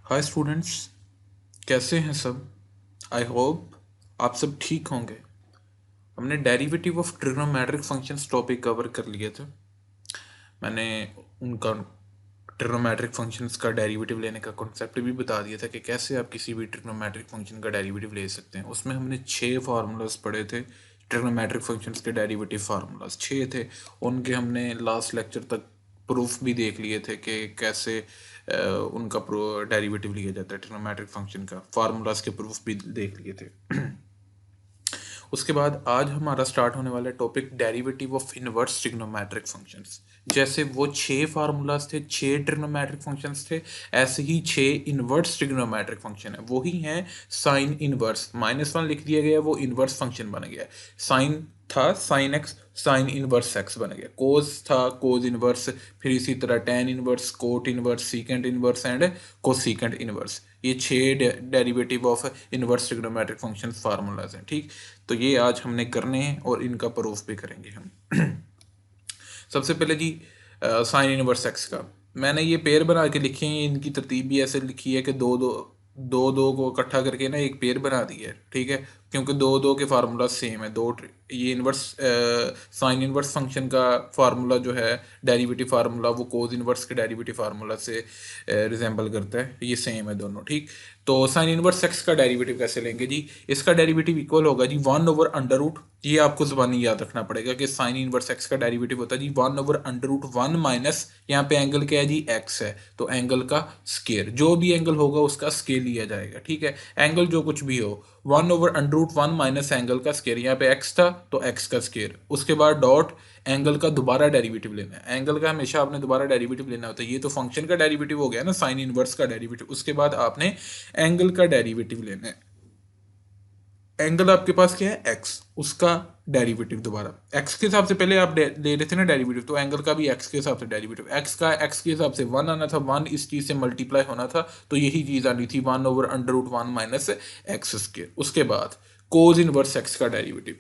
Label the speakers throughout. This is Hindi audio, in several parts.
Speaker 1: हाय स्टूडेंट्स, कैसे हैं सब। आई होप आप सब ठीक होंगे। हमने derivative of trigonometric functions topic cover कर लिए थे। मैंने उनका ट्रिग्नोमेट्रिक फंक्शंस का डेरिवेटिव लेने का कॉन्सेप्ट भी बता दिया था कि कैसे आप किसी भी ट्रिग्नोमेट्रिक फंक्शन का डेरिवेटिव ले सकते हैं। उसमें हमने 6 फार्मूलाज पढ़े थे। ट्रिग्नोमेट्रिक फंक्शंस के डेरिवेटिव फार्मूलाज 6 थे। उनके हमने लास्ट लेक्चर तक प्रूफ भी देख लिए थे कि कैसे उनका डेरिवेटिव लिया जाता है। ट्रिग्नोमेट्रिक फंक्शन का फार्मूलाज के प्रूफ भी देख लिए थे। उसके बाद आज हमारा स्टार्ट होने वाला topic derivative of inverse trigonometric functions. जैसे वो 6 फार्मूलाज थे, 6 ट्रिग्नोमेट्रिक फंक्शंस थे, ऐसे ही 6 इनवर्स ट्रिग्नोमेट्रिक फंक्शन है। वही हैं साइन इनवर्स। -1 लिख दिया गया, वो इनवर्स फंक्शन बन गया। साइन था sine x, sign inverse x बन गया। कोस था कोस इनवर्स, फिर इसी तरह tan inverse, cot inverse, secant inverse and cosecant inverse. ये 6 derivative of inverse trigonometric function formulas हैं। ठीक, तो ये आज हमने करने हैं और इनका प्रूफ भी करेंगे हम। सबसे पहले जी साइन इनवर्स एक्स का मैंने ये पेयर बना के लिखे हैं। इनकी तरतीब भी ऐसे लिखी है कि दो दो दो दो को इकट्ठा करके ना एक पेयर बना दी है। ठीक है, क्योंकि दो दो के फार्मूला सेम है। ये इनवर्स साइन इनवर्स फंक्शन का फार्मूला जो है डेरिवेटिव फार्मूला, वो कोस इनवर्स के डेरिवेटिव फार्मूला से रिजेंबल करता है। ये सेम है दोनों। ठीक, तो साइन इनवर्स एक्स का डेरिवेटिव कैसे लेंगे जी। इसका डेरिवेटिव इक्वल होगा जी 1/√। ये आपको ज़बानी याद रखना पड़ेगा कि साइन इनवर्स एक्स का डेरिवेटिव होता है जी 1/√1 माइनस, यहाँ पे एंगल क्या है जी, एक्स है, तो एंगल का स्केयर। जो भी एंगल होगा उसका स्केयर लिया जाएगा। ठीक है, एंगल जो कुछ भी हो, 1/√1 माइनस एंगल का स्केयर। यहाँ पे एक्स था तो एक्स का स्केयर, उसके बाद डॉट एंगल का दोबारा डेरिवेटिव लेना है। एंगल का हमेशा आपने दोबारा डेरिवेटिव लेना होता है। ये तो फंक्शन का डेरिवेटिव हो गया ना, साइन इनवर्स का डेरिवेटिव। उसके बाद आपने एंगल का डेरिवेटिव लेना है। एंगल आपके पास क्या है, एक्स, उसका डेरिवेटिव दोबारा एक्स के हिसाब से पहले आप ले रहे थे ना डेरिवेटिव, तो एंगल का भी एक्स के हिसाब से डेरिवेटिव। एक्स का एक्स के हिसाब से 1 आना था, 1 इस चीज़ से मल्टीप्लाई होना था, तो यही चीज़ आनी थी 1/√1 माइनस एक्स स्क्वायर। उसके बाद कोज इनवर्स एक्स का डेरिवेटिव।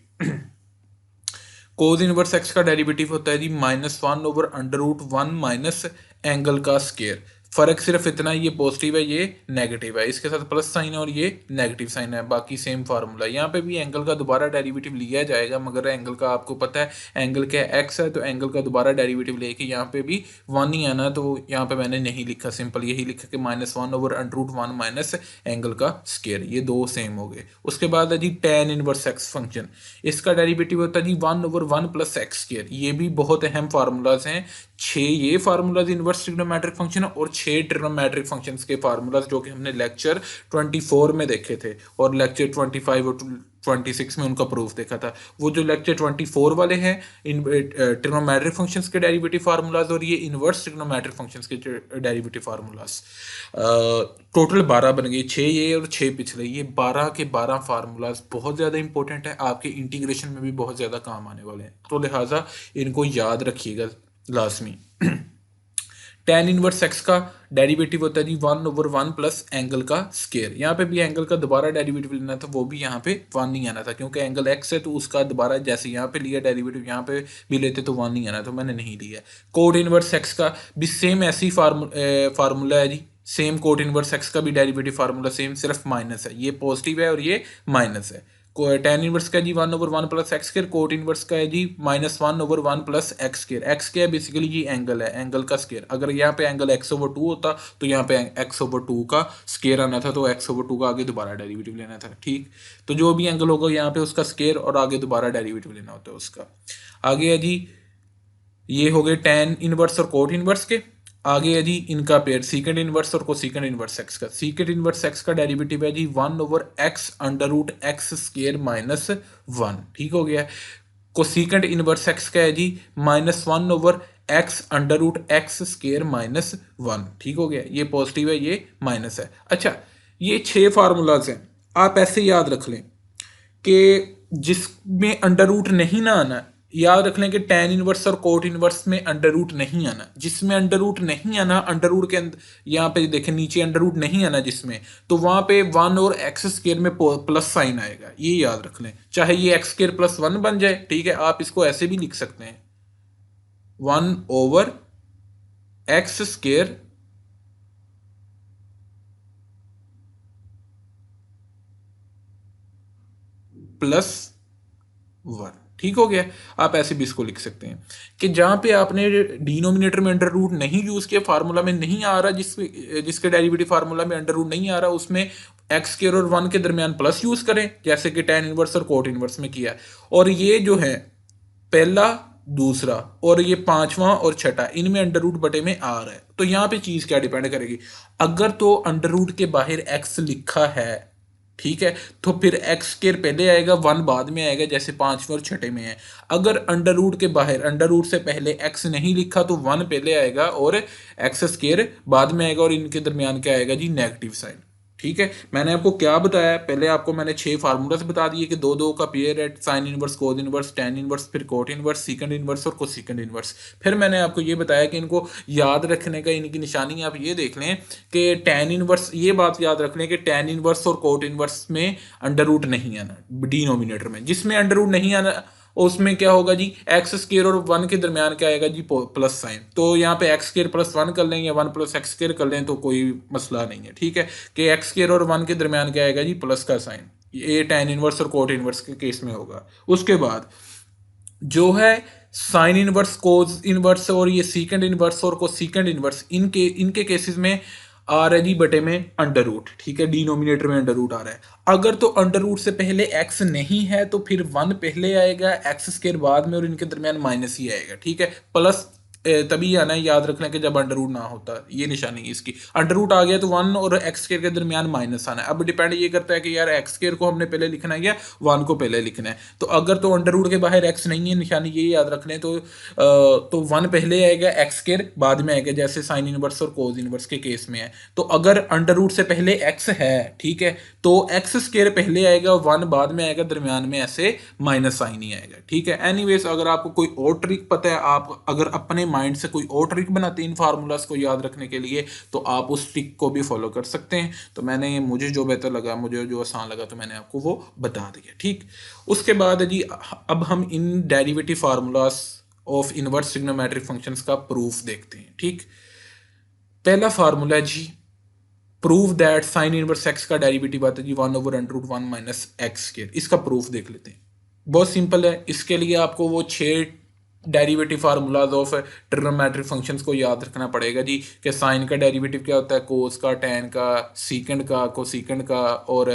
Speaker 1: कोज इनवर्स एक्स का डेरिवेटिव होता है जी -1/√1 माइनस एंगल का स्केयर। फर्क सिर्फ इतना, ये पॉजिटिव है ये नेगेटिव है, इसके साथ प्लस साइन है और ये नेगेटिव साइन है, बाकी सेम फार्मूला। यहाँ पे भी एंगल का दोबारा डेरिवेटिव लिया जाएगा, मगर एंगल का आपको पता है एंगल क्या एक्स है, तो एंगल का दोबारा डेरिवेटिव लेके यहाँ पे भी 1 ही आना, तो यहाँ पे मैंने नहीं लिखा, सिंपल यही लिखा कि -1/√1 माइनस एंगल का स्केयर। ये दो सेम हो गए। उसके बाद है जी टेन इनवर्स एक्स फंक्शन। इसका डेरिवेटिव होता है जी 1/1 प्लस एक्स स्केयर। ये भी बहुत अहम फार्मूलाज हैं। 6 ये फार्मूलाज इनवर्स ट्रिग्नोमेट्रिक फंक्शन और 6 ट्रिग्नोमेट्रिक फंक्शंस के फार्मूलाज, जो कि हमने लेक्चर 24 में देखे थे और लेक्चर 25 और 26 में उनका प्रूफ देखा था। वो जो लेक्चर 24 वाले हैं इन ट्रिग्नोमेट्रिक फंक्शंस के डेरिवेटिव फार्मूलाज, और ये इनवर्स ट्रिग्नोमेट्रिक फंक्शंस के डेरिवेटिव फार्मूलाज टोटल 12 बन गए। 6 ये और 6 पिछले, ये 12 के 12 फार्मूलाज बहुत ज़्यादा इंपॉर्टेंट है, आपके इंटीग्रेशन में भी बहुत ज़्यादा काम आने वाले हैं, तो लिहाजा इनको याद रखिएगा लाजमी। टेन इनवर्स एक्स का डेरिवेटिव होता है जी 1/1 प्लस एंगल का स्केयर। यहाँ पे भी एंगल का दोबारा डेरिवेटिव लेना था, वो भी यहाँ पे 1 नहीं आना था, क्योंकि एंगल एक्स है तो उसका दोबारा जैसे यहाँ पे लिया डेरिवेटिव, यहाँ पे भी लेते तो 1 नहीं आना, तो मैंने नहीं लिया। कोट इनवर्स एक्स का भी सेम ऐसी फार्मूला है जी, सेम कोट इनवर्स एक्स का भी डेरिवेटिव फार्मूला सेम, सिर्फ माइनस है, ये पॉजिटिव है और ये माइनस है। टेन इनवर्स का जी 1/1 plus X square, cot inverse का है जी -1/1 प्लस एक्स स्केयर। एक्स क्या है, बेसिकली ये एंगल है, एंगल का स्केयर। अगर यहाँ पे एंगल x/2 होता तो यहाँ पे x/2 का स्केयर आना था, तो x/2 का आगे दोबारा डेरिवेटिव लेना था। ठीक, तो जो भी एंगल होगा यहाँ पे उसका स्केयर और आगे दोबारा डेरिवेटिव लेना होता है उसका। आगे है जी, ये हो गए टेन इनवर्स और कोट इनवर्स के। आगे है जी इनका पेयर सीकेंड इनवर्स और कोसीकेंड इनवर्स एक्स का। सीकेंड इनवर्स एक्स का डेरिवेटिव है जी 1/x√x स्केयर -1। ठीक हो गया। कोसीकेंड इनवर्स एक्स का है जी -1/x√x स्केयर -1। ठीक हो गया, ये पॉजिटिव है ये माइनस है। अच्छा, ये 6 फार्मूलाज हैं, आप ऐसे याद रख लें कि जिसमें अंडर रूट नहीं ना आना, याद रख लें कि टेन इनवर्स और कोट इनवर्स में अंडर रूट नहीं आना। जिसमें अंडर रूट नहीं आना, अंडर रूट के अंदर यहाँ पे देखें नीचे अंडर रूट नहीं आना जिसमें, तो वहां पे 1 और एक्स स्केयर में प्लस साइन आएगा, ये याद रख लें। चाहे ये एक्स स्केयर +1 बन जाए, ठीक है, आप इसको ऐसे भी लिख सकते हैं 1/x स्केयर प्लस 1। ठीक हो गया। आप ऐसे भी इसको लिख सकते हैं कि जहां पे आपने डिनोमिनेटर में अंडर रूट नहीं यूज किया, फार्मूला में नहीं आ रहा, जिसके डेरिवेटिव फार्मूला में अंडर रूट नहीं आ रहा, उसमें एक्स स्क्वायर और 1 के दरमियान प्लस यूज करें, जैसे कि tan इनवर्स और कोट इनवर्स में किया। और ये जो है पहला, दूसरा और ये पांचवा और छठा, इनमें अंडर रूट बटे में आ रहा है। तो यहां पे चीज क्या डिपेंड करेगी, अगर तो अंडर रूट के बाहर एक्स लिखा है, ठीक है, तो फिर एक्स स्क्वायर पहले आएगा, 1 बाद में आएगा, जैसे पांचवें और छठे में है। अगर अंडर रूट के बाहर अंडर रूट से पहले एक्स नहीं लिखा तो 1 पहले आएगा और एक्स स्क्वायर बाद में आएगा, और इनके दरमियान क्या आएगा जी, नेगेटिव साइन। ठीक है, मैंने आपको क्या बताया, पहले आपको मैंने 6 फार्मूलास बता दिए कि दो दो का पेयर है, sine inverse, cos inverse, tan inverse, फिर कोट इनवर्स, सीकेंड इनवर्स और कोसेकेंड इनवर्स। फिर मैंने आपको ये बताया कि इनको याद रखने का, इनकी निशानी आप ये देख लें कि tan इनवर्स, ये बात याद रख लें कि tan इनवर्स और कोट इनवर्स में अंडर रूट नहीं आना डिनोमिनेटर में, जिसमें अंडर रूट नहीं आना उसमें क्या होगा जी, एक्स स्क्वायर और 1 के दरमियान क्या आएगा जी, प्लस साइन। तो यहाँ पे एक्स स्क्वायर प्लस 1 कर लें या 1 प्लस एक्स स्क्वायर कर लें तो कोई मसला नहीं है। ठीक है, कि एक्स स्क्वायर और 1 के दरमियान क्या आएगा जी, प्लस का साइन। ये tan इनवर्स और कोट इनवर्स के केस में होगा। उसके बाद जो है साइन इनवर्स, कोस इनवर्स और ये सीकेंड इनवर्स और कोसेकेंड इनवर्स, इनके केसेस में आ रहा है जी बटे में अंडर रूट। ठीक है, डिनोमिनेटर में अंडर रूट आ रहा है। अगर तो अंडर रूट से पहले एक्स नहीं है तो फिर 1 पहले आएगा, एक्स स्क्वायर बाद में, और इनके दरमियान माइनस ही आएगा। ठीक है, प्लस तभी आना है, याद रखना कि जब अंडर रूट ना होता, ये निशानी है इसकी। अंडर रूट आ गया तो 1 और एक्स स्क्वायर के दरमियान माइनस आना है। अब डिपेंड ये करता है कि यार एक्स स्क्वायर को हमने पहले लिखना है या 1 को पहले लिखना है। तो अगर तो अंडर रूट के बाहर एक्स नहीं है, निशानी ये याद रख लें, तो 1 पहले आएगा, एक्स स्क्वायर बाद में आएगा, जैसे साइन इनवर्स और कोस इनवर्स के केस में है। तो अगर अंडर रूट से पहले एक्स है, ठीक है, तो एक्स स्क्वायर पहले आएगा, 1 बाद में आएगा, दरमियान में ऐसे माइनस साइन ही आएगा। ठीक है, एनीवेज अगर आपको कोई और ट्रिक पता है, आप अगर अपने माइंड से कोई और ट्रिक बनाते हैं इन फार्मूलाज को याद रखने के लिए, तो आप उस ट्रिक को भी फॉलो कर सकते हैं। तो मुझे जो बेहतर लगा, मुझे जो आसान लगा, तो मैंने आपको वो बता दिया। ठीक, उसके बाद जी अब हम इन derivative formulas of inverse trigonometric functions का प्रूफ देखते हैं। ठीक, पहला फार्मूला जी, prove that sine inverse x का डेरिवेटिव आता है जी 1/√1 माइनस एक्स स्क्वायर। इसका प्रूफ देख लेते हैं, बहुत सिंपल है। इसके लिए आपको वो 6 derivative formulas of trigonometric functions को याद रखना पड़ेगा जी, कि साइन का डेरिवेटिव क्या होता है, कोस का, टैन का, सीकेंड का, कोसेकेंड का और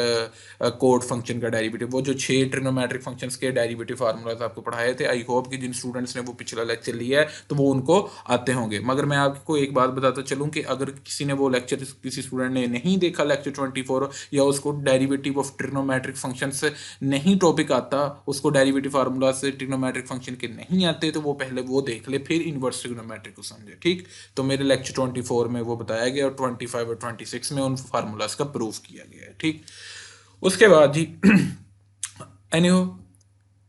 Speaker 1: कोट फंक्शन का डेरिवेटिव। वो जो 6 ट्रिग्नोमेट्रिक फंक्शंस के डेरिवेटिव फार्मूलाज आपको पढ़ाए थे, आई होप कि जिन स्टूडेंट्स ने वो पिछला लेक्चर लिया है तो वो उनको आते होंगे। मगर मैं आपको एक बात बताता चलूँ कि अगर किसी ने वो लेक्चर, किसी स्टूडेंट ने नहीं देखा लेक्चर 24, या उसको डेरिवेटिव ऑफ ट्रिग्नोमेट्रिक फंक्शंस नहीं टॉपिक आता, उसको डेरिवेटिव फार्मूला से ट्रिग्नोमेट्रिक फंक्शन के नहीं आते, तो वो पहले वो देख ले, फिर इनवर्स ट्रिग्नोमेट्रिक को समझे। ठीक, तो मेरे लेक्चर 24 में वो बताया गया और 25 और 26 में उन फार्मूलाज का प्रूफ किया गया है। ठीक, उसके बाद जी एनीहो,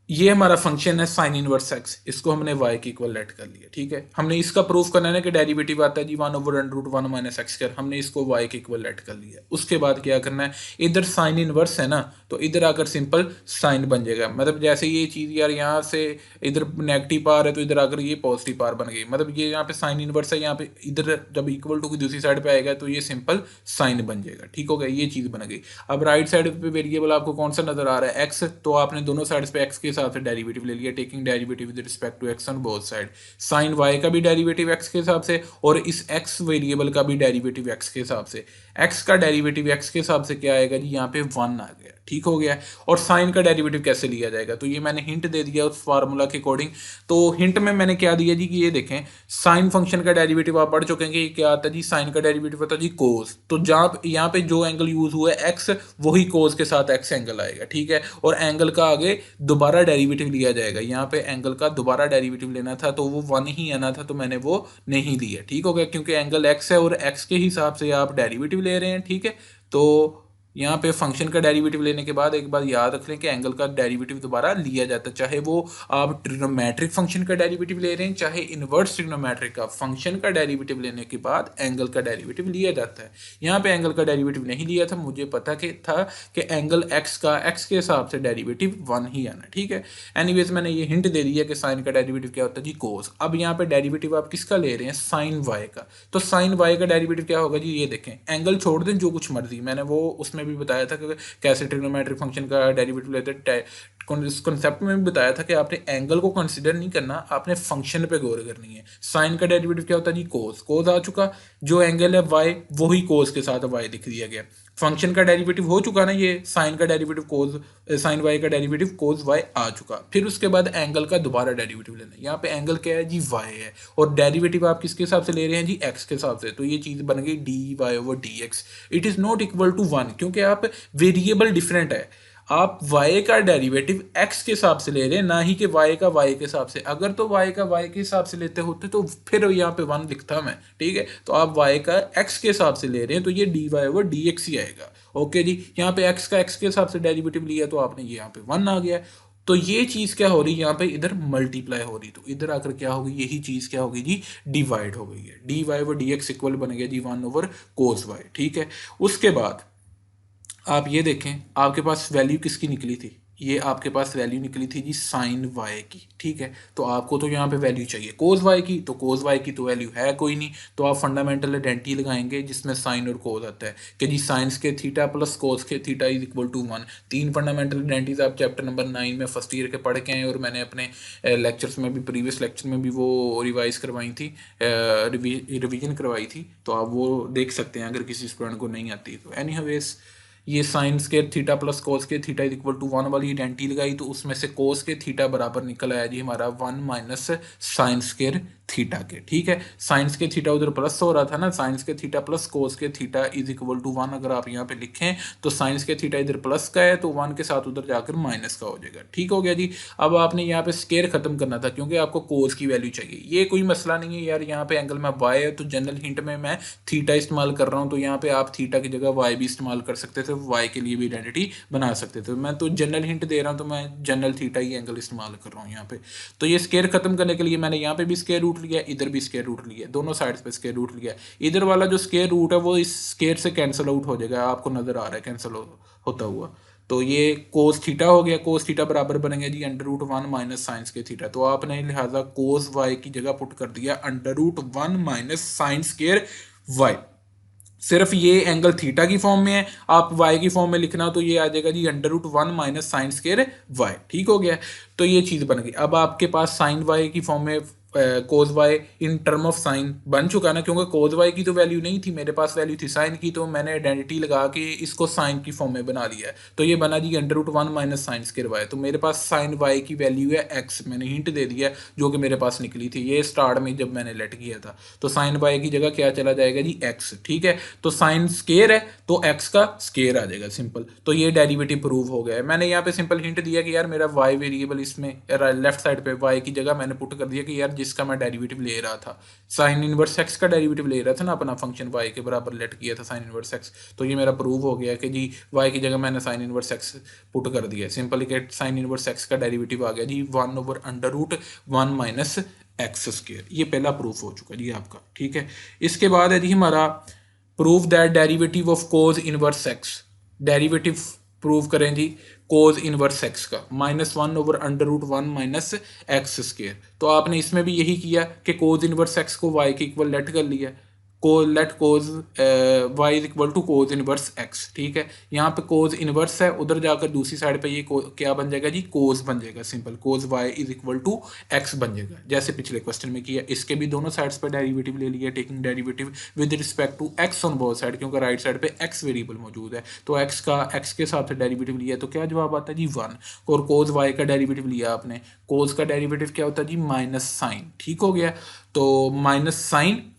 Speaker 1: ये हमारा फंक्शन है साइन इनवर्स एक्स, इसको हमने y के इक्वल लेट कर लिया। ठीक है, हमने इसका प्रूफ करना है कि डेरिवेटिव आता है जी 1/√1 माइनस एक्स स्क्वायर, हमने इसको y के इक्वल लेट कर लिया। उसके बाद क्या करना है, इधर साइन इनवर्स है ना, तो इधर आकर सिंपल साइन बन जाएगा। मतलब जैसे ये चीज़ यार यहाँ से इधर नेगेटिव पार है तो इधर आकर ये पॉजिटिव पार बन गई, मतलब ये यहाँ पे साइन इनवर्स है, यहाँ पे इधर जब इक्वल टू की दूसरी साइड पे आएगा तो ये सिंपल साइन बन जाएगा। ठीक हो गया, ये चीज़ बन गई। अब राइट साइड पे वेरिएबल आपको कौन सा नजर आ रहा है, एक्स, तो आपने दोनों साइड पे एक्स के हिसाब से डेरिवेटिव ले लिया, taking derivative with respect to x on both side. Sine y का भी डेरिवेटिव एक्स के हिसाब से और इस एक्स वेरिएबल का भी डेरिवेटिव एक्स के हिसाब से। एक्स का डेरिवेटिव एक्स के हिसाब से क्या आएगा जी, यहाँ पे 1 आ गया। ठीक हो गया, और साइन का डेरिवेटिव कैसे लिया जाएगा, तो ये मैंने हिंट दे दिया उस फार्मूला के अकॉर्डिंग। तो हिंट में मैंने क्या दिया जी, कि ये देखें साइन फंक्शन का डेरिवेटिव आप पढ़ चुके हैं कि क्या आता है जी, साइन का डेरिवेटिव होता है जी कोस। तो जहाँ यहाँ पे जो एंगल यूज हुआ है एक्स, वही कोस के साथ एक्स एंगल आएगा। ठीक है, और एंगल का आगे दोबारा डेरिवेटिव लिया जाएगा। यहाँ पे एंगल का दोबारा डेरिवेटिव लेना था तो वो 1 ही आना था, तो मैंने वो नहीं लिया। ठीक हो गया, क्योंकि एंगल एक्स है और एक्स के हिसाब से आप डेरिवेटिव ले रहे हैं। ठीक है, तो यहाँ पे फंक्शन का डेरिवेटिव लेने के बाद एक बात याद रख लें कि एंगल का डेरिवेटिव दोबारा लिया जाता है, चाहे वो आप ट्रिग्नोमेट्रिक फंक्शन का डेरिवेटिव ले रहे हैं, चाहे इनवर्स ट्रिग्नोमेट्रिक का। फंक्शन का डेरिवेटिव लेने के बाद एंगल का डेरिवेटिव लिया जाता है। यहाँ पे एंगल का डेरिवेटिव नहीं लिया था, मुझे पता था कि एंगल एक्स का एक्स के हिसाब से डेरिवेटिव 1 ही आना। ठीक है, एनीवेज मैंने ये हिंट दे दिया कि साइन का डेरिवेटिव क्या होता है जी, कोस। अब यहाँ पे डेरिवेटिव आप किसका ले रहे हैं, साइन वाई का। तो साइन वाई का डेरिवेटिव क्या होगा जी, ये देखें, एंगल छोड़ दें जो कुछ मर्जी, मैंने वो उसमें में भी बताया था कि कैसे ट्रिग्नोमेट्रिक फंक्शन का डेरिवेटिव लेते हैं। इस कॉन्सेप्ट में भी बताया था कि आपने एंगल को कंसिडर नहीं करना, आपने फंक्शन पे गौर करनी है। साइन का डेरिवेटिव क्या होता है जी, कोस। कोस आ चुका, जो एंगल है वाई वही कोस के साथ वाई लिख दिया गया। फंक्शन का डेरिवेटिव हो चुका ना, ये साइन का डेरिवेटिव कोस, साइन वाई का डेरिवेटिव कोस वाई आ चुका। फिर उसके बाद एंगल का दोबारा डेरिवेटिव लेना है। यहाँ पे एंगल क्या है जी, वाई है, और डेरिवेटिव आप किसके हिसाब से ले रहे हैं जी, एक्स के हिसाब से। तो ये चीज़ बन गई d y over d x. It is not equal to one, क्योंकि आप वेरिएबल डिफरेंट है। आप y का डेरिवेटिव x के हिसाब से ले रहे हैं, ना ही कि y का y के हिसाब से। अगर तो y का y के हिसाब से लेते होते तो फिर यहाँ पे 1 लिखता मैं, ठीक है। तो आप y का x के हिसाब से ले रहे हैं, तो ये dy ओवर dx ही आएगा। ओके जी, यहाँ पे x का x के हिसाब से डेरिवेटिव लिया तो आपने ये यहाँ पे 1 आ गया। तो ये चीज़ क्या हो रही है यहाँ पे, इधर मल्टीप्लाई हो रही, तो इधर आकर क्या होगी, यही चीज़ क्या होगी जी, डिवाइड हो गई है। D y over d x equal बन गया जी 1 ओवर कोस वाई, ठीक है। उसके बाद आप ये देखें, आपके पास वैल्यू किसकी निकली थी, ये आपके पास वैल्यू निकली थी जी साइन वाई की, ठीक है। तो आपको तो यहाँ पे वैल्यू चाहिए कोस वाई की, तो कोस वाई की तो वैल्यू है कोई नहीं, तो आप फंडामेंटल आइडेंटिटी लगाएंगे जिसमें साइन और कोस आता है कि जी साइंस के थीटा प्लस कोस के theta is equal to 1। 3 fundamental identities आप चैप्टर नंबर 9 में फर्स्ट ईयर के पढ़ के आए, और मैंने अपने लेक्चर्स में भी, प्रीवियस लेक्चर में भी वो रिवाइज करवाई थी, रिवीजन करवाई थी, तो आप वो देख सकते हैं अगर किसी स्टूडेंट को नहीं आती तो। एनीवेज, ये sine square theta plus cos के थीटा इज इक्वल टू 1 वाली आइडेंटिटी लगाई, तो उसमें से कोस के थीटा बराबर निकल आया जी हमारा 1 माइनस साइन स्केयर थीटा के, ठीक है। साइंस के थीटा उधर प्लस हो रहा था ना, साइंस के थीटा प्लस कोस के थीटा इज इक्वल टू 1 अगर आप यहाँ पे लिखें तो साइंस के थीटा इधर प्लस का है तो 1 के साथ उधर जाकर माइनस का हो जाएगा, ठीक हो गया जी। अब आपने यहाँ पे स्केयर खत्म करना था क्योंकि आपको कोस की वैल्यू चाहिए। ये कोई मसला नहीं है यार, यहाँ पे एंगल में वाई है तो जनरल हिंट में मैं थीटा इस्तेमाल कर रहा हूँ, तो यहाँ पे आप थीटा की जगह वाई भी इस्तेमाल कर सकते थे, वाई के लिए भी आइडेंटिटी बना सकते थे। मैं तो जनरल हिंट दे रहा हूँ तो मैं जनरल थीटा ही एंगल इस्तेमाल कर रहा हूँ यहाँ पे। तो ये स्केयर खत्म करने के लिए मैंने यहाँ पे भी स्केयर रूट लिया, इधर भी स्केयर रूट लिया, दोनों साइड्स पे स्केयर रूट लिया। इधर वाला जो स्केयर रूट है वो इस स्केयर से कैंसिल आउट हो जाएगा, आपको नजर आ रहा है कैंसिल होता हुआ। तो ये कोस थीटा हो गया, कोस थीटा बराबर बनेगा जी अंडर रूट 1 माइनस साइंस के थीटा। तो आपने लिहाजा कोस वाई की जगह पुट कर दिया under root 1 minus sine square y. सिर्फ ये एंगल थीटा की फॉर्म में है, आप वाई की फॉर्म में लिखना तो ये आ जाएगा जी under root 1 minus sine square Y, ठीक हो गया। तो ये चीज़ बन गई। अब आपके पास साइन वाई की फॉर्म में cos y in term of sine बन चुका ना, क्योंकि कोज वाई की तो वैल्यू नहीं थी, मेरे पास वैल्यू थी साइन की, तो मैंने आइडेंटिटी लगा के इसको साइन की फॉर्म में बना लिया है। तो ये बना जी under root 1 minus sine square Y. तो मेरे पास साइन वाई की वैल्यू है एक्स, मैंने हिंट दे दिया जो कि मेरे पास निकली थी ये स्टार्ट में जब मैंने लेट किया था। तो साइन वाई की जगह क्या चला जाएगा जी एक्स, ठीक है। तो साइन स्केयर है तो एक्स का स्केयर आ जाएगा, सिंपल। तो ये डेरिवेटिव प्रूव हो गया है। मैंने यहाँ पे सिंपल हिंट दिया कि यार मेरा वाई वेरिएबल इसमें लेफ्ट साइड पे वाई की जगह मैंने पुट कर दिया कि यार जिसका मैं डेरिवेटिव ले रहा था, साइन इनवर्स एक्स का डेरिवेटिव ले रहा था ना अपना फंक्शन वाई के बराबर लेट किया था साइन इनवर्स एक्स। तो ये मेरा प्रूव हो गया कि जी वाई की जगह मैंने साइन इनवर्स एक्स पुट कर दिया, सिंपल कि साइन इनवर्स एक्स का डेरिवेटिव आ गया जी 1 over under root 1 minus x square. ये पहला प्रूफ हो चुका जी आपका, ठीक है। इसके बाद है जी हमारा prove that derivative of cos inverse x. Derivative prove करें जी कोज इनवर्स एक्स का -1 over under root 1 minus x square. तो आपने इसमें भी यही किया कि कोज इनवर्स एक्स को वाई के इक्वल लेट कर लिया, को let cos y is equal to cos inverse x, ठीक है। यहाँ पे कोज इनवर्स है, उधर जाकर दूसरी साइड पे ये क्या बन जाएगा जी, कोज बन जाएगा, simple cos y is equal to x बन जाएगा, जैसे पिछले क्वेश्चन में किया। इसके भी दोनों साइड्स पे डेरिवेटिव ले लिया, taking derivative with respect to x on both side, क्योंकि राइट साइड पे एक्स वेरिएबल मौजूद है। तो एक्स के साथ डेरिवेटिव लिया तो क्या जवाब आता है जी 1। और कोज वाई का डेरिवेटिव लिया आपने, कोज का डेरिवेटिव क्या होता है जी माइनस साइन, ठीक हो गया। तो माइनस साइन,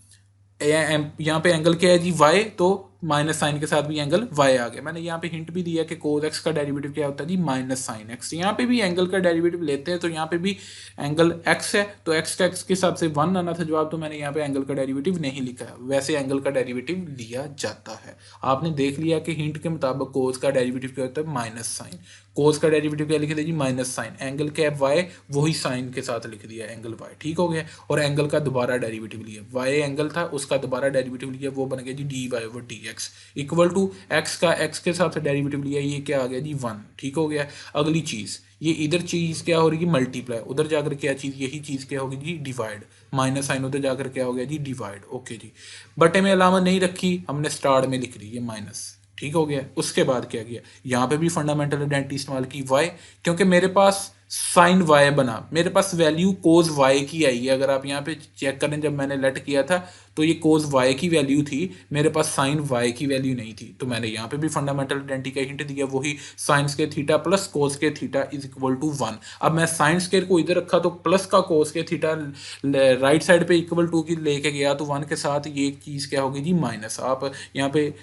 Speaker 1: यहाँ पे एंगल क्या है जी वाई, तो माइनस साइन के साथ भी एंगल वाई आ गया। मैंने यहाँ पे हिंट भी दिया कि कोस एक्स का डेरिवेटिव क्या होता है जी माइनस साइन एक्स। यहाँ पे भी एंगल का डेरिवेटिव लेते हैं तो यहाँ पे भी एंगल एक्स है तो एक्स का एक्स के हिसाब से 1 आना था जवाब, तो मैंने यहाँ पे एंगल का डेरिवेटिव नहीं लिखा है, वैसे एंगल का डेरिवेटिव लिया जाता है। आपने देख लिया कि हिंट के मुताबिक कोस का डेरिवेटिव क्या होता है माइनस साइन, कोस का डेरिवेटिव क्या लिख दिया जी माइनस साइन, एंगल क्या है वाई, वही साइन के साथ लिख दिया एंगल वाई, ठीक हो गया। और एंगल का दोबारा डेरिवेटिव लिया, वाई एंगल था उसका दोबारा डेरिवेटिव लिया, वो बन गया जी d y over d x equal to x का एक्स के साथ डेरिवेटिव लिया, ये क्या आ गया जी 1, ठीक हो गया। अगली चीज़ ये इधर चीज़ क्या हो रही है मल्टीप्लाई, उधर जाकर क्या चीज़, यही चीज़ क्या होगी जी डिवाइड, माइनस साइन उधर जाकर क्या हो गया जी डिवाइड, ओके जी। बटे में अलामत नहीं रखी हमने, स्टार्ट में लिख रही है माइनस, ठीक हो गया। उसके बाद क्या किया, यहाँ पे भी फंडामेंटल आइडेंटिटी इस्तेमाल की वाई, क्योंकि मेरे पास साइन वाई बना, मेरे पास वैल्यू कोज वाई की आई है। अगर आप यहाँ पे चेक करें, जब मैंने लेट किया था तो ये कोज वाई की वैल्यू थी, मेरे पास साइन वाई की वैल्यू नहीं थी। तो मैंने यहाँ पे भी फंडामेंटल आइडेंटिटी का हिंट दिया, वही sine square theta plus cos के थीटा इज इक्वल टू 1। अब मैं साइन स्क्वायर को इधर रखा तो प्लस का कोस के थीटा राइट साइड पे इक्वल टू की लेके गया, तो 1 के साथ ये चीज़ क्या होगी जी, माइनस। आप यहाँ पे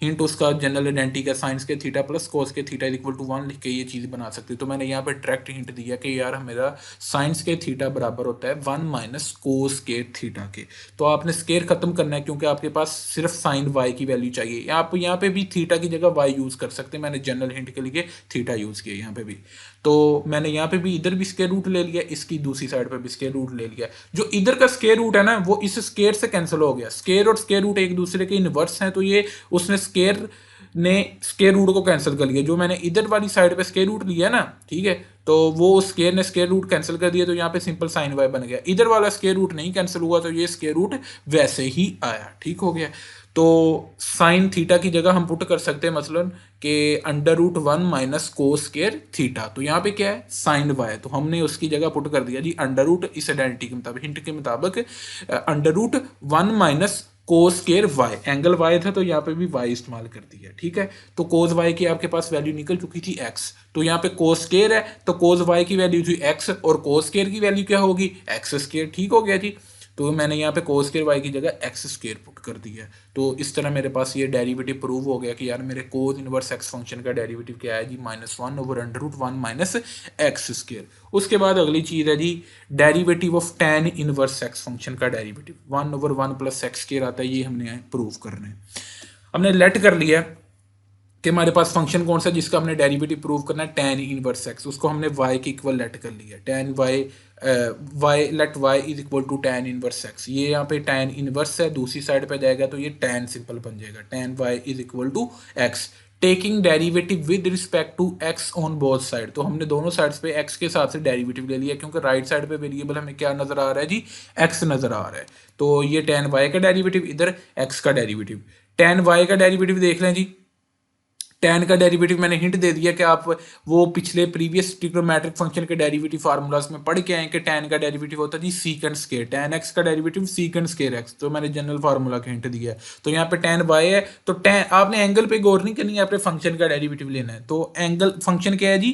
Speaker 1: हिंट उसका जनरल आइडेंटिटी का साइंस के थीटा प्लस कोस के थीटा इक्वल टू 1 लिख के ये चीज़ बना सकते हो। तो मैंने यहाँ पे डायरेक्ट हिंट दिया कि यार मेरा साइंस के थीटा बराबर होता है 1 माइनस कोस के थीटा के। तो आपने स्केयर खत्म करना है, क्योंकि आपके पास सिर्फ साइन वाई की वैल्यू चाहिए। आप यहाँ पे भी थीटा की जगह वाई यूज़ कर सकते हैं, मैंने जनरल हिंट के लिए थीटा यूज़ किया यहाँ पे भी। तो मैंने यहाँ पे भी इधर भी स्केयर रूट ले लिया, इसकी दूसरी साइड पे भी स्केयर रूट ले लिया। जो इधर का स्केयर रूट है ना, वो इस स्केयर से कैंसिल हो गया। स्केयर और स्केयर रूट एक दूसरे के इनवर्स हैं, तो ये उसने स्केयर ने स्केयर रूट को कैंसिल कर लिया। जो मैंने इधर वाली साइड पे स्केयर रूट लिया ना, ठीक है, तो वो स्केयर ने स्केयर रूट कैंसिल कर दिया, तो यहाँ पे सिंपल साइन वाई बन गया। इधर वाला स्केयर रूट नहीं कैंसिल हुआ, तो ये स्केयर रूट वैसे ही आया। ठीक हो गया। तो साइन थीटा की जगह हम पुट कर सकते हैं मसलन कि under root 1 minus cos square theta. तो यहाँ पे क्या है, साइन वाई, तो हमने उसकी जगह पुट कर दिया जी अंडर रूट, इस आइडेंटिटी के मुताबिक, हिंट के मुताबिक under root 1 minus cos square y. Angle y था तो यहाँ पे भी वाई इस्तेमाल कर दिया। ठीक है, तो कोस वाई की आपके पास वैल्यू निकल चुकी थी एक्स, तो यहाँ पे कोस स्केयर है तो कोस वाई की वैल्यू थी एक्स, और कोस स्केयर की वैल्यू क्या होगी, एक्स स्केयर। ठीक हो गया जी। तो मैंने यहाँ पे कोस स्केयर वाई की जगह एक्स स्केयर पुट कर दिया। तो इस तरह मेरे पास ये डेरिवेटिव प्रूव हो गया कि यार मेरे कोस इनवर्स एक्स फंक्शन का डेरिवेटिव क्या है जी, -1 over under root 1 minus X square. उसके बाद अगली चीज़ है जी derivative of tan inverse X function का derivative 1 over 1 plus X square आता है, ये हमने प्रूव करना है। हमने लेट कर लिया कि हमारे पास फंक्शन कौन सा जिसका हमने डेरिवेटिव प्रूव करना है, tan इनवर्स एक्स, उसको हमने y के इक्वल लेट कर लिया। tan y y let y is equal to tan inverse x. ये यहाँ पे tan इनवर्स है, दूसरी साइड पे जाएगा तो ये tan सिंपल बन जाएगा। tan y is equal to x, taking derivative with respect to x on both side. तो हमने दोनों साइड्स पे x के साथ से डेरिवेटिव ले लिया, क्योंकि राइट साइड पे वेरिएबल हमें क्या नजर आ रहा है जी, x नजर आ रहा है। तो ये tan y का डेरिवेटिव, इधर x का डेरिवेटिव। tan y का डेरिवेटिव देख लें जी, tan का डेरिवेटिव मैंने हिंट दे दिया कि आप वो पिछले प्रीवियस ट्रिग्नोमेट्रिक फंक्शन के डेरिवेटिव फार्मूलाज में पढ़ के आए कि tan का डेरिवेटिव होता है जी सीकेंड स्केयर, tan x का डेरिवेटिव सीकेंड स्केयर x। तो मैंने जनरल फार्मूला का हिंट दिया है। तो यहाँ पे tan y है, तो tan, आपने एंगल पे गौर नहीं करनी है, आपने फंक्शन का डेरिवेटिव लेना है। तो एंगल फंक्शन क्या है जी,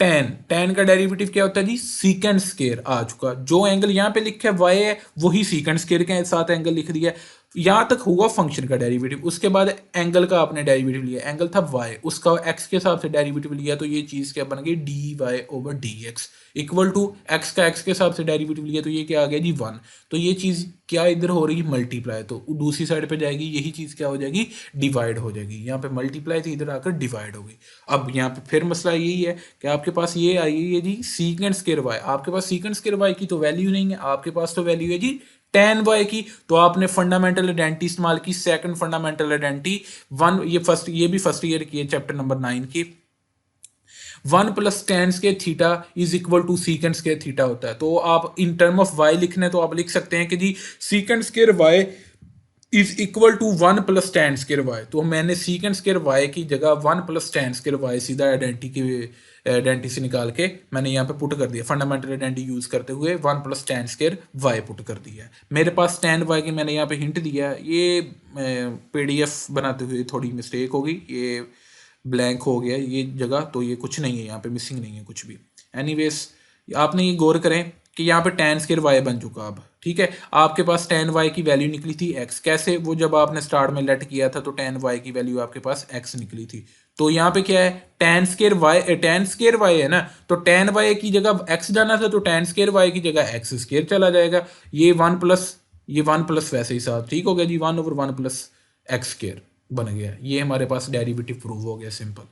Speaker 1: tan का डेरिवेटिव क्या होता है जी, सीकेंड स्केयर आ चुका। जो एंगल यहाँ पे लिखा है y है, वही सीकेंड स्केयर के साथ एंगल लिख दिया। यहाँ तक हुआ फंक्शन का डेरिवेटिव। उसके बाद एंगल का आपने डेरिवेटिव लिया, एंगल था y, उसका x के साथ से डेरिवेटिव लिया, तो ये चीज़ क्या बन गई, d y over d x equal to x का x के साथ से डेरिवेटिव लिया, तो ये क्या आ गया जी 1। तो ये चीज़ क्या इधर हो रही है, मल्टीप्लाई, तो दूसरी साइड पे जाएगी, यही चीज़ क्या हो जाएगी, डिवाइड हो जाएगी। यहाँ पे मल्टीप्लाई थी, इधर आकर डिवाइड हो गई। अब यहाँ पे फिर मसला यही है कि आपके पास ये आई है जी सीकेंड स्केयर वाई, आपके पास सीकेंड स्केयर वाई की तो वैल्यू नहीं है, आपके पास तो वैल्यू है जी tan y की। तो आपने फंडामेंटल आइडेंटिटी इस्तेमाल की, सेकंड फंडामेंटल आइडेंटिटी वन, ये भी फर्स्ट ईयर की है, चैप्टर नंबर 9 की। 1 plus tan square theta is equal to secant square theta होता है। तो आप इन टर्म ऑफ y लिखना है तो आप लिख सकते हैं कि जी secant square y is equal to 1 plus tan square Y. तो मैंने सीकेंड स्केयर वाई की जगह 1 प्लस tan स्केयर वाई सीधा आइडेंटिटी से निकाल के मैंने यहाँ पे पुट कर दिया, फंडामेंटल आइडेंटिटी यूज करते हुए 1 plus tan square y put कर दिया। मेरे पास tan वाई की मैंने यहाँ पे हिंट दिया, ये PDF बनाते हुए थोड़ी मिस्टेक हो गई, ये ब्लैंक हो गया ये जगह, तो ये कुछ नहीं है, यहाँ पे मिसिंग नहीं है कुछ भी। एनीवेज आपने ये गौर करें कि यहाँ पे tan स्केयर वाई बन चुका अब। ठीक है, आपके पास tan y की वैल्यू निकली थी x, कैसे, वो जब आपने स्टार्ट में लेट किया था तो tan y की वैल्यू आपके पास x निकली थी। तो यहाँ पे क्या है, tan स्केयर y है ना, तो tan y की जगह x जाना था, तो tan स्केयर y की जगह x स्केयर चला जाएगा। ये 1 प्लस वैसे ही साथ, ठीक हो गया जी, 1 ओवर 1 प्लस एक्स स्केयर बन गया। ये हमारे पास डेरिवेटिव प्रूव हो गया, सिंपल।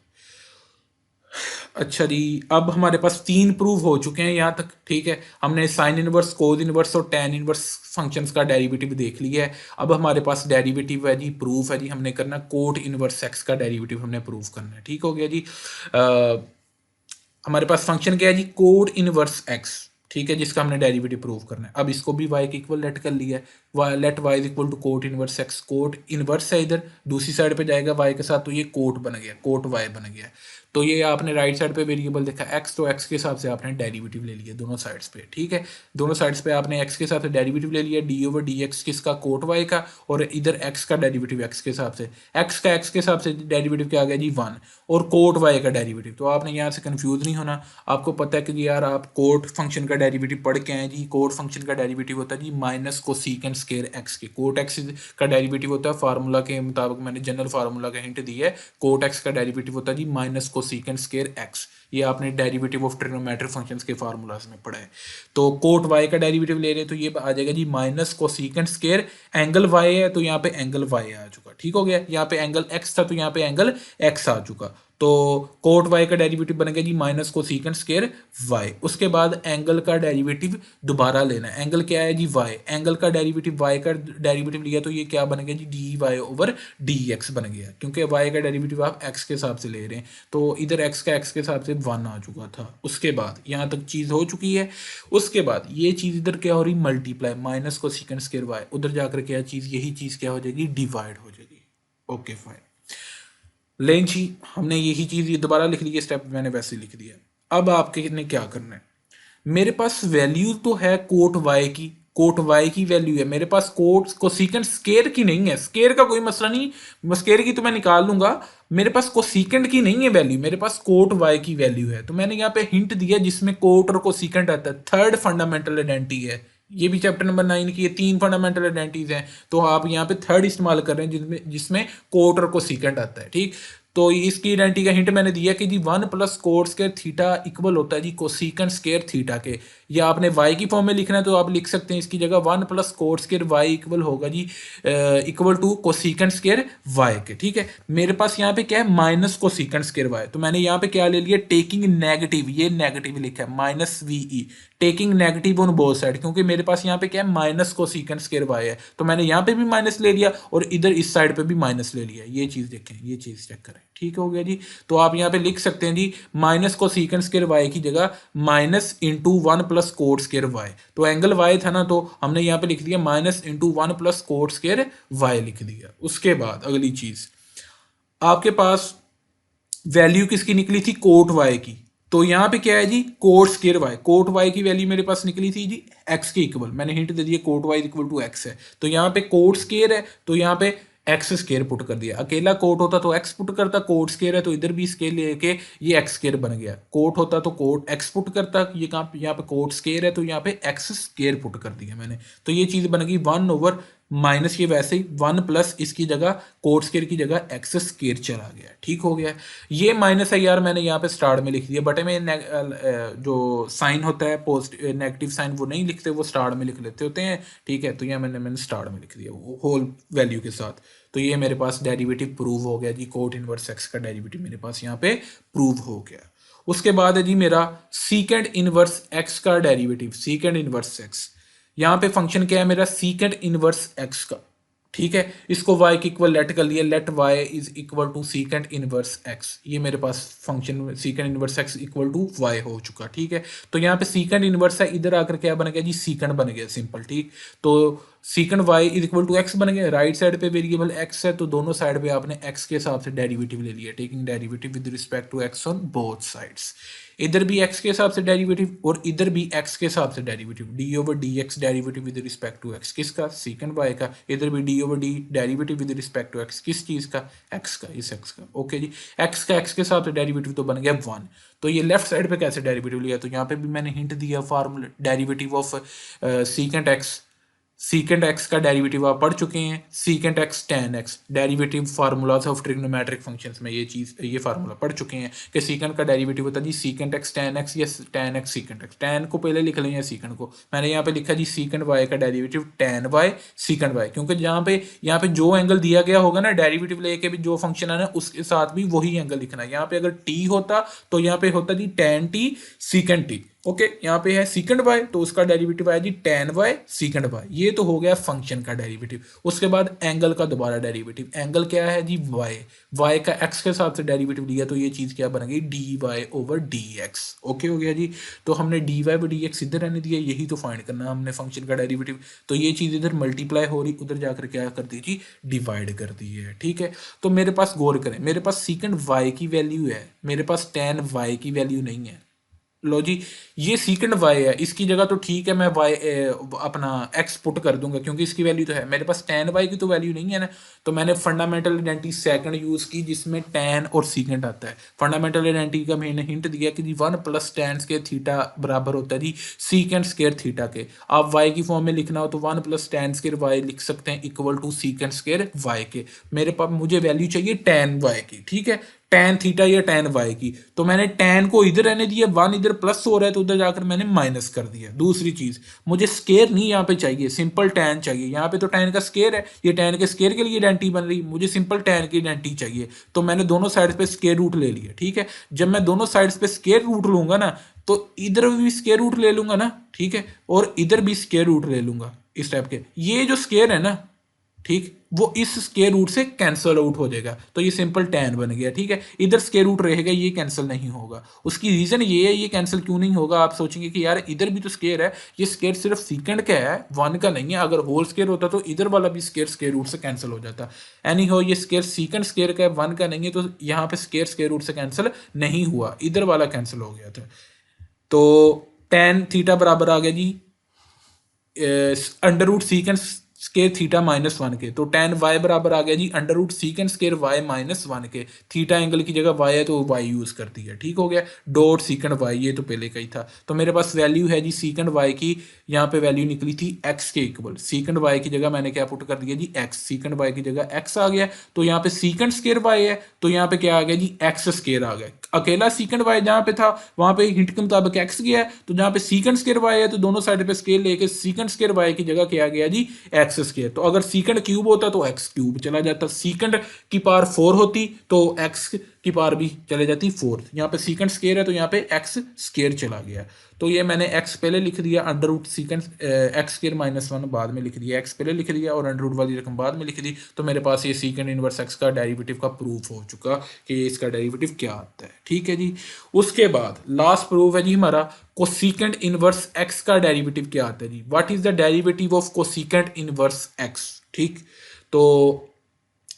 Speaker 1: अच्छा जी, अब हमारे पास 3 प्रूव हो चुके हैं यहाँ तक। ठीक है, हमने साइन इनवर्स, कोस इनवर्स और tan इनवर्स फंक्शंस का डेरिवेटिव देख लिया है। अब हमारे पास डेरिवेटिव है जी, प्रूफ है जी, हमने करना कोट इनवर्स एक्स का डेरिवेटिव हमने प्रूव करना है। ठीक हो गया जी। हमारे पास फंक्शन क्या है जी, कोट इनवर्स एक्स। ठीक है, जिसका हमने डेरिवेटिव प्रूव करना है। अब इसको भी y के इक्वल लेट कर लिया है, let y is equal to cot inverse x, cot inverse है इधर दूसरी साइड पे जाएगा y के साथ, तो ये कोट बन गया, कोट y बन गया। तो ये आपने राइट साइड पे वेरिएबल देखा x, तो x के हिसाब से आपने डेरिवेटिव ले लिया दोनों साइड्स पे, ठीक है। दोनों साइड्स पे आपने x के हिसाब से डेरिवेटिव ले लिया, डी ओवर डी एक्स किसका, कोट y का, और इधर x का डेरिवेटिव x के हिसाब से, x का x के हिसाब से डेरिवेटिव क्या आ गया जी 1, और कोट y का डेरिवेटिव। तो आपने यहाँ से कंफ्यूज नहीं होना, आपको पता है कि यार आप कोट फंक्शन का डेरिवेटिव पढ़ के आए जी। कोट फंक्शन का डेरिवेटिव होता है जी माइनस कोसेकेंट स्क्वायर एक्स के, कोट एक्स का डेरिवेटिव होता है फार्मूला के मुताबिक, मैंने जनरल फार्मूला का हिंट दिया है, कोट एक्स का डेरिवेटिव होता है जी माइनस कोसेकेंट स्क्वायर एक्स। ये आपने डेरिवेटिव ऑफ ट्रिग्नोमेट्रिक फंक्शंस के फार्मूलाज में पढ़ा है। तो कोट वाई का डेरिवेटिव ले रहे हैं तो ये आ जाएगा जी minus cosecant square angle Y है, तो यहाँ पे एंगल वाई आ चुका, ठीक हो गया। यहाँ पे एंगल एक्स था तो यहाँ पे एंगल एक्स आ चुका, तो कोट वाई का डेरिवेटिव बनेगा जी माइनस कोसेकेंट स्क्वायर वाई। उसके बाद एंगल का डेरिवेटिव दोबारा लेना है, एंगल क्या है जी वाई, एंगल का डेरिवेटिव वाई का डेरिवेटिव लिया तो ये क्या बन गया जी d y over d x बन गया, क्योंकि वाई का डेरिवेटिव आप एक्स के हिसाब से ले रहे हैं, तो इधर एक्स का एक्स के हिसाब से 1 आ चुका था। उसके बाद यहाँ तक चीज़ हो चुकी है। उसके बाद ये चीज़ इधर क्या हो रही, multiply minus cosecant square y, उधर जाकर क्या चीज़, यही चीज़ क्या हो जाएगी, डिवाइड हो जाएगी। ओके फाइन, लेन जी हमने यही चीज़ ये दोबारा लिख ली है, स्टेप मैंने वैसे लिख दिया। अब आपके ने क्या करना है, मेरे पास वैल्यू तो है कोट वाई की, कोट वाई की वैल्यू है मेरे पास, कोट कोसेकेंट स्क्वायर की नहीं है, स्क्वायर का कोई मसला नहीं, स्क्वायर की तो मैं निकाल लूंगा, मेरे पास कोसेकेंट की नहीं है वैल्यू, मेरे पास कोट वाई की वैल्यू है। तो मैंने यहाँ पे हिंट दिया जिसमें कोट और कोसेकेंट आता है, थर्ड फंडामेंटल आइडेंटिटी है, ये भी चैप्टर नंबर 9 की, ये 3 फंडामेंटल आइडेंटिटीज हैं, तो आप यहाँ पे थर्ड इस्तेमाल कर रहे हैं जिसमें जिसमें कोट और कोसेकेंट आता है, ठीक। तो इसकी आइडेंटिटी का हिंट मैंने दिया कि जी 1 plus cot square theta equal होता है जी कोसेकेंट स्क्वायर थीटा के, या आपने वाई की फॉर्म में लिखना है तो आप लिख सकते हैं इसकी जगह 1 plus cot square Y equal होगा जी equal to cosecant square Y के, ठीक है। मेरे पास यहाँ पे क्या है, माइनस कोसेकेंट स्क्वायर वाई, तो मैंने यहाँ पे क्या ले लिया, टेकिंग नेगेटिव, ये नेगेटिव लिखा है minus v, taking negative on both side, क्योंकि मेरे पास यहाँ पे क्या है माइनस कोसेकेंट स्क्वायर वाई है, तो मैंने यहाँ पे भी माइनस ले लिया और इधर इस साइड पे भी माइनस ले लिया। ये चीज़ देखें, ये चीज़ चेक करें, ठीक हो गया जी। तो आप यहाँ पे लिख सकते हैं जी माइनस कोसेकेंट स्क्वायर वाई की जगह minus into 1 plus cot square y, तो एंगल वाई था ना, तो हमने यहाँ पे लिख दिया minus into 1 plus cot square y लिख दिया। उसके बाद अगली चीज़, आपके पास वैल्यू किसकी निकली थी, कोट वाई की, तो यहाँ पे क्या है जी cot square Y, cot Y की वैल्यू मेरे पास निकली थी जी एक्स के इक्वल, मैंने हिंट दे दिया cot Y equal to X है, तो यहाँ पे कोट स्क्वायर है तो यहाँ पे एक्स स्क्वायर पुट कर दिया, अकेला कोट होता तो एक्स पुट करता, कोट स्क्वायर है तो इधर भी स्क्वायर लेके ये एक्स स्क्वायर बन गया, कोट होता तो कोट एक्स पुट करता, ये कहाँ यहाँ पे कोट स्क्वायर है तो यहाँ पे एक्स स्क्वायर पुट कर दिया मैंने, तो ये चीज़ बन गई 1 ओवर माइनस, ये वैसे ही 1 प्लस इसकी जगह कोट स्क्वायर की जगह एक्स स्क्वायर चला गया, ठीक हो गया। ये माइनस है यार मैंने यहाँ पे स्टार्ट में लिख दिया, बटे में जो साइन होता है पॉजिटिव नेगेटिव साइन वो नहीं लिखते, वो स्टार्ट में लिख लेते होते हैं, ठीक है। तो यह मैंने स्टार्ट में लिख दिया वो होल वैल्यू के साथ। तो ये मेरे पास डेरिवेटिव प्रूव हो गया जी, कोट इनवर्स एक्स का डेरिवेटिव मेरे पास यहाँ पे प्रूव हो गया। उसके बाद है जी मेरा सीकेंड इनवर्स एक्स का डेरिवेटिव, सीकेंड इनवर्स एक्स, यहाँ पे फंक्शन क्या है मेरा, सीकेंड इनवर्स एक्स का, ठीक है। इसको y के इक्वल लेट कर लिया, let y is equal to secant inverse x, ये मेरे पास function secant inverse x equal to y हो चुका, ठीक है। तो यहाँ पे सीकेंड इनवर्स है, इधर आकर क्या बन गया जी सीकेंड बन गया, सिंपल, ठीक। तो secant y is equal to x बन गया, राइट साइड पे वेरिएबल x है तो दोनों साइड पे आपने x के हिसाब से डेरिवेटिव ले लिया, taking derivative with respect to x on both sides, इधर भी x के हिसाब से डेरिवेटिव और इधर भी x के हिसाब से derivative, d over d x derivative with respect to x, किसका, सीकेंड y का, इधर भी d over d derivative with respect to x, किस चीज़ का, x का, इस x का, ओके जी। x का x के हिसाब से डेरिवेटिव तो बन गया 1, तो ये लेफ्ट साइड पे कैसे डेरिवेटिव लिया, तो यहाँ पे भी मैंने हिंट दिया formula derivative of secant x, secant x का डेरिवेटिव आप पढ़ चुके हैं, secant x tan x, derivative formulas of trigonometric functions में ये फार्मूला पढ़ चुके हैं कि सीकेंट का डेरिवेटिव होता है जी सीकेंट एक्स टैन एक्स या tan x secant x, tan को पहले लिख लें या सीकेंट को, मैंने यहाँ पे लिखा जी सीकेंट वाई का derivative tan y secant y, क्योंकि यहाँ पे जो एंगल दिया गया होगा ना डेरिवेटिव लेके भी जो फंक्शन है ना उसके साथ भी वही एंगल लिखना है। यहाँ पे अगर टी होता तो यहाँ पे होता जी tan T secant T, okay यहाँ पे है सीकेंड वाई, तो उसका डेरिवेटिव आया जी tan वाई सीकेंड वाई। ये तो हो गया फंक्शन का डेरिवेटिव। उसके बाद एंगल का दोबारा डेरिवेटिव। एंगल क्या है जी वाई, वाई का एक्स के साथ से डेरिवेटिव लिया तो ये चीज़ क्या बन गई d y over d x. Okay हो गया जी। तो हमने डी वाई डी एक्स इधर रहने दिया, यही तो फाइंड करना है हमने फंक्शन का डेरिवेटिव। तो ये चीज़ इधर मल्टीप्लाई हो रही, उधर जाकर क्या कर दी जी डिवाइड कर दी है। ठीक है, तो मेरे पास गौर करें, मेरे पास सीकेंड वाई की वैल्यू है, मेरे पास tan वाई की वैल्यू नहीं है। लो जी, ये सीकेंड वाई है, इसकी जगह तो ठीक है मैं वाई अपना एक्स पुट कर दूंगा क्योंकि इसकी वैल्यू तो है। मेरे पास tan वाई की तो वैल्यू नहीं है ना, तो मैंने फंडामेंटल आइडेंटिटी सेकंड यूज की जिसमें tan और सीकेंड आता है। फंडामेंटल आइडेंटिटी का मैंने हिंट दिया कि जी 1 + tan स्क्वायर थीटा बराबर होता है जी सीकेंड स्क्वायर थीटा के। आप वाई की फॉर्म में लिखना हो तो 1 + tan स्क्वायर वाई लिख सकते हैं equal to secant square Y के। मेरे पास मुझे वैल्यू चाहिए tan वाई की, ठीक है, tan थीटा या tan वाई की। तो मैंने tan को इधर रहने दिया, 1 इधर प्लस हो रहा है तो उधर जाकर मैंने माइनस कर दिया। दूसरी चीज, मुझे स्केयर नहीं यहाँ पे चाहिए, सिंपल tan चाहिए। यहाँ पे तो tan का स्केयर है, ये tan के स्केयर के लिए आइडेंटिटी बन रही, मुझे सिंपल tan की आइडेंटिटी चाहिए। तो मैंने दोनों साइड पे स्केयर रूट ले लिया। ठीक है, जब मैं दोनों साइड्स पे स्केयर रूट लूंगा ना, तो इधर भी स्केयर रूट ले लूंगा ना, ठीक है, और इधर भी स्केयर रूट ले लूंगा इस टाइप के। ये जो स्केयर है ना, ठीक, वो इस स्क्वायर रूट से कैंसल आउट हो जाएगा, तो ये सिंपल tan बन गया। ठीक है, इधर स्क्वायर रूट रहेगा, ये कैंसिल नहीं होगा। उसकी रीजन ये है, ये कैंसिल क्यों नहीं होगा, आप सोचेंगे कि यार इधर भी तो स्क्वायर है, ये स्क्वायर सिर्फ सीकेंड का है, 1 का नहीं है। अगर होल स्क्वायर होता तो इधर वाला भी स्क्वायर रूट से कैंसिल हो जाता। एनी हो, ये स्क्वायर सीकेंड स्क्वायर का है, 1 का नहीं है, तो यहाँ पे स्क्वायर रूट से कैंसिल नहीं हुआ, इधर वाला कैंसिल हो गया था। तो tan थीटा बराबर आ गया जी under root secant square theta -1 के। तो tan वाई बराबर आ गया जी under root secant square Y -1 के। थीटा एंगल की जगह वाई है तो वाई यूज कर दिया। ठीक हो गया, डॉट सीकेंड वाई, ये तो पहले का ही था। तो मेरे पास वैल्यू है जी सीकेंड वाई की, यहाँ पे वैल्यू निकली थी x के इक्वल। सीकेंड वाई की जगह मैंने क्या पुट कर दिया जी x, सीकेंड वाई की जगह x आ गया। तो यहाँ पे सीकेंड स्केयर वाई है, तो यहाँ पे क्या आ गया जी x स्केयर आ गया। अकेला सीकेंड वाई जहाँ पे था वहां पे हिंट के मुताबिक x गया है, तो जहाँ पे सीकेंड स्केयर वाई है तो दोनों साइड पे स्केयर लेके सीकेंड स्केयर वाई की जगह क्या गया जी x स्केयर। तो अगर सीकेंड क्यूब होता तो x क्यूब चला जाता, सीकेंड की पावर 4 होती तो x की पावर भी चले जाती 4। यहाँ पे सीकेंड स्केयर है तो यहाँ पे x स्केयर चला गया। तो ये मैंने x पहले लिख दिया, under root secant x square -1 बाद में लिख दिया, x पहले लिख दिया और अंडर रूट वाली रकम बाद में लिख दी। तो मेरे पास ये सीकेंड इनवर्स x का डेरिवेटिव का प्रूफ हो चुका कि इसका डेरिवेटिव क्या आता है। ठीक है जी, उसके बाद लास्ट प्रूफ है जी हमारा कोसीकेंट इनवर्स x का डेरिवेटिव क्या आता है जी। What is the derivative of cosecant inverse x। ठीक, तो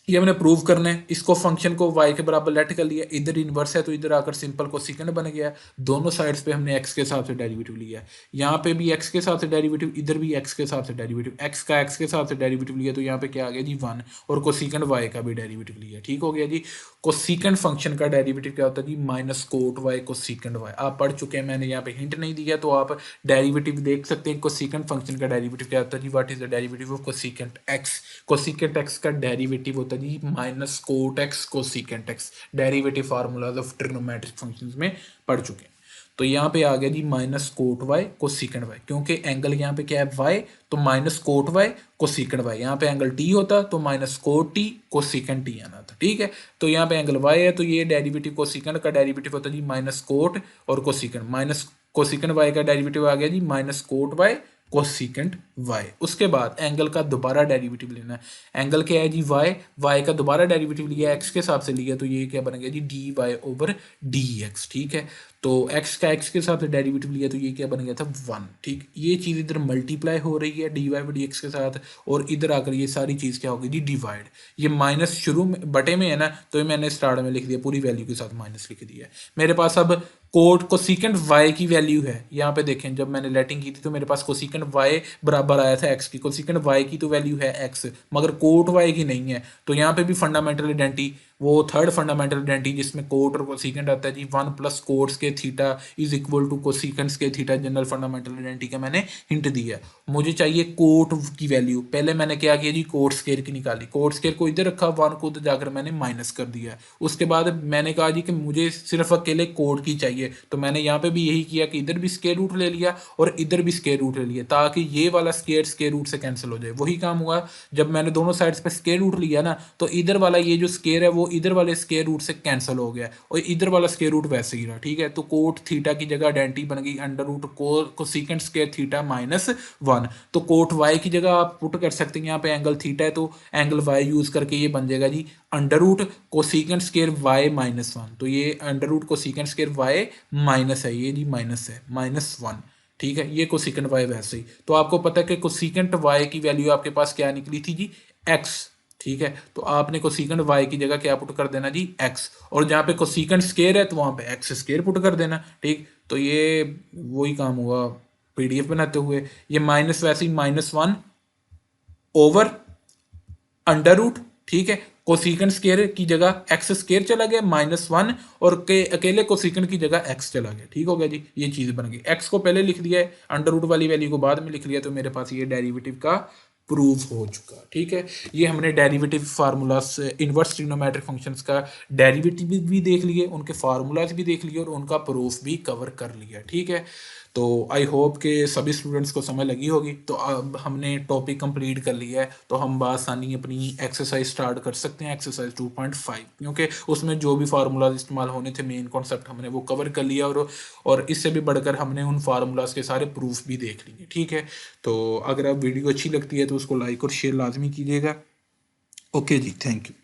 Speaker 1: ये हमने प्रूव करना है। इसको फंक्शन को y के बराबर लेट कर लिया, इधर इनवर्स है तो इधर आकर सिंपल कोसेकेंड बन गया। दोनों साइड्स पे हमने x के साथ से डेरिवेटिव लिया है, यहाँ पे भी x के साथ से डेरिवेटिव, इधर भी x के साथ से डेरिवेटिव, x का x के साथ से डेरिवेटिव लिया तो यहाँ पे क्या आ गया जी 1, और कोसेकेंड y का भी डेरिवेटिव लिया। ठीक हो गया जी। कोसेकेंड फंक्शन का डेरिवेटिव क्या होता है जी -कोट y कोसेकेंड y। आप पढ़ चुके हैं, मैंने यहाँ पे हिंट नहीं दिया, तो आप डेरिवेटिव देख सकते हैं। कोसेकेंड फंक्शन का डेरिवेटिव क्या होता है जी, what is the derivative of cosecant x। Cosecant x का डेरिवेटिव होता है जी -cot x cosecant x। Derivative formulas of trigonometric functions में पढ़ चुके हैं। तो यहाँ पे आ गया जी -कोट y कोसेकेंट y, क्योंकि एंगल यहाँ पे क्या है y, तो -कोट y कोसेकेंट y। यहाँ पे एंगल t होता तो -कोट t कोसेकेंट t आना था। ठीक है, तो यहाँ पे एंगल y है तो ये डेरिवेटिव कोसेकेंट का डेरिवेटिव होता है जी -कोट और कोसेकेंट। कोसेकेंट y का डेरिवेटिव आ गया जी -कोट y कोसेकेंट y। उसके बाद एंगल का दोबारा डेरिवेटिव लेना है। एंगल क्या है जी y का दोबारा डेरिवेटिव लिया, x के हिसाब से लिया, तो ये क्या बन गया जी dy ओवर dx। ठीक है, तो x का x के साथ डेरिवेटिव लिया तो ये क्या बन गया था 1। ठीक, ये चीज़ इधर मल्टीप्लाई हो रही है dy बाई dx के साथ, और इधर आकर ये सारी चीज़ क्या होगी जी डिवाइड। ये माइनस शुरू में बटे में है ना, तो ये मैंने स्टार्ट में लिख दिया, पूरी वैल्यू के साथ माइनस लिख दिया। मेरे पास अब कोट कोसेकेंट y की वैल्यू है, यहाँ पे देखें जब मैंने लेटिंग की थी तो मेरे पास कोसेकेंट y बराबर आया था x की। कोसेकेंट y की तो वैल्यू है x, मगर कोट y की नहीं है। तो यहाँ पे भी फंडामेंटल आइडेंटिटी, वो थर्ड फंडामेंटल आइडेंटिटी जिसमें कोट और कोसेकेंट आता है जी 1 + कोट्स के थीटा इज इक्वल टू कोसेकेंट्स के थीटा। जनरल फंडामेंटल आइडेंटिटी का मैंने हिंट दिया। मुझे चाहिए कोट की वैल्यू। पहले मैंने क्या किया जी कोट स्केयर की निकाली, कोट स्केयर को इधर रखा, 1 को उधर जाकर मैंने माइनस कर दिया। उसके बाद मैंने कहा जी कि मुझे सिर्फ अकेले कोट की चाहिए, तो मैंने यहाँ पे भी यही किया कि इधर भी स्केयर रूट ले लिया और इधर भी स्केयर रूट ले लिया, ताकि ये वाला स्केयर रूट से कैंसिल हो जाए। वही काम हुआ जब मैंने दोनों साइड्स पे स्केयर रूट लिया ना, तो इधर वाला ये जो स्केयर है वो इधर वाले स्क्वायर रूट से कैंसिल हो गया और इधर वाला स्क्वायर रूट वैसे ही रहा, ठीक है। तो कोट थीटा की जगह आइडेंटिटी बन गई under root cosecant square theta -1। तो कोट वाई की जगह आप पुट कर सकते हैं, यहाँ पे एंगल थीटा है तो एंगल वाई यूज करके ये बन जाएगा जी under root cosecant square Y -1। तो ये under root cosecant square Y minus है, ये जी माइनस है -1, ठीक है। ये कोसेकेंट वाई वैसे ही, तो आपको पता है कि कोसेकेंट वाई की वैल्यू आपके पास क्या निकली थी जी एक्स, ठीक है। तो आपने कोसेकेंट वाई की जगह क्या पुट कर देना जी एक्स, और जहाँ पे कोसेकेंट स्क्वायर है तो वहाँ पे एक्स स्क्वायर पुट कर देना, ठीक। तो ये वही काम हुआ पीडीएफ बनाते हुए। ये माइनस वैसे ही -1 ओवर अंडर रूट, ठीक है। कोसेकेंट स्क्वायर की जगह एक्स स्क्वायर चला गया -1 और के अकेले कोसेकेंट की जगह एक्स चला गया, ठीक हो गया जी। ये चीज़ बन गई, एक्स को पहले लिख दिया है, अंडर रूट वाली वैल्यू को बाद में लिख लिया, तो मेरे पास ये डेरिवेटिव का प्रूफ हो चुका, ठीक है। ये हमने derivative formulas inverse trigonometric functions का डेरिवेटिव भी देख लिए, उनके फार्मूलाज भी देख लिए और उनका प्रूफ भी कवर कर लिया, ठीक है। तो आई होप कि सभी स्टूडेंट्स को समझ लगी होगी। तो अब हमने टॉपिक कंप्लीट कर लिया है, तो हम बासानी अपनी एक्सरसाइज स्टार्ट कर सकते हैं, एक्सरसाइज 2.5, क्योंकि उसमें जो भी फार्मूलाज इस्तेमाल होने थे, मेन कॉन्सेप्ट हमने वो कवर कर लिया और इससे भी बढ़कर हमने उन फार्मूलाज के सारे प्रूफ भी देख लिए, ठीक है। तो अगर आप वीडियो अच्छी लगती है तो उसको लाइक और शेयर लाजमी कीजिएगा। ओके जी, थैंक यू।